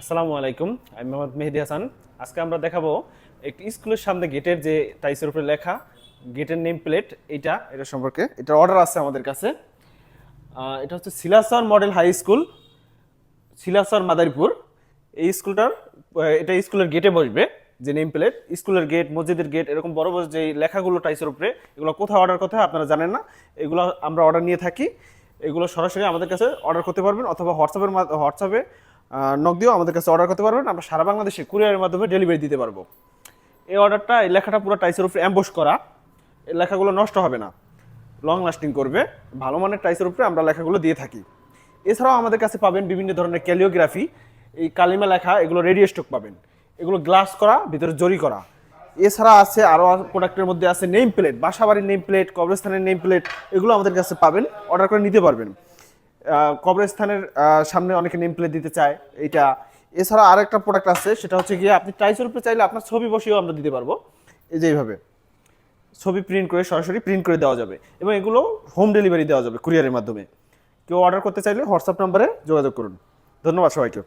আসসালামু আলাইকুম, আমি মোহাম্মদ মেহেদি হাসান। আজকে আমরা দেখাবো একটি স্কুলের সামনে গেটের যে টাইসের উপরে লেখা গেটের নেম প্লেট, এটা সম্পর্কে। এটার অর্ডার আছে আমাদের কাছে। এটা হচ্ছে সিলাসর মডেল হাই স্কুল, সিলাসর মাদারীপুর। এই স্কুলটার এটা স্কুলের গেটে বসবে যে নেম প্লেট, স্কুলের গেট, মসজিদের গেট, এরকম বড় বড় যে লেখাগুলো টাইসের উপরে, এগুলো কোথায় অর্ডার করতে হয় আপনারা জানেন না। এগুলো আমরা অর্ডার নিয়ে থাকি। এগুলো সরাসরি আমাদের কাছে অর্ডার করতে পারবেন, অথবা হোয়াটসঅ্যাপে নক দিয়েও আমাদের কাছে অর্ডার করতে পারবেন। আমরা সারা বাংলাদেশে কুরিয়ারের মাধ্যমে ডেলিভারি দিতে পারবো। এই লেখাটা পুরো টাইসের উপরে অ্যাম্বস করা। এই লেখাগুলো নষ্ট হবে না, লং লাস্টিং করবে। ভালো মানের টাইসের উপরে আমরা লেখাগুলো দিয়ে থাকি। এছাড়াও আমাদের কাছে পাবেন বিভিন্ন ধরনের ক্যালিওগ্রাফি, এই কালিমা লেখা, এগুলো রেডিও স্টক পাবেন। এগুলো গ্লাস করা, ভিতরে জরি করা। এছাড়া আছে আরও প্রোডাক্টের মধ্যে আছে নেম প্লেট, বাসাবাড়ির নেম প্লেট, কবরস্থানের নেম প্লেট, এগুলো আমাদের কাছে পাবেন, অর্ডার করে নিতে পারবেন। কবরস্থানের সামনে অনেকে নেম প্লেট দিতে চায় এইটা। এছাড়া আরেকটা প্রোডাক্ট আছে, সেটা হচ্ছে গিয়ে আপনি টাইসের উপরে চাইলে আপনার ছবি বসিয়েও আমরা দিতে পারবো। এই যে এইভাবে ছবি প্রিন্ট করে সরাসরি প্রিন্ট করে দেওয়া যাবে, এবং এগুলো হোম ডেলিভারি দেওয়া যাবে কুরিয়ারের মাধ্যমে। কেউ অর্ডার করতে চাইলে হোয়াটসঅ্যাপ নাম্বারে যোগাযোগ করুন। ধন্যবাদ সবাইকে।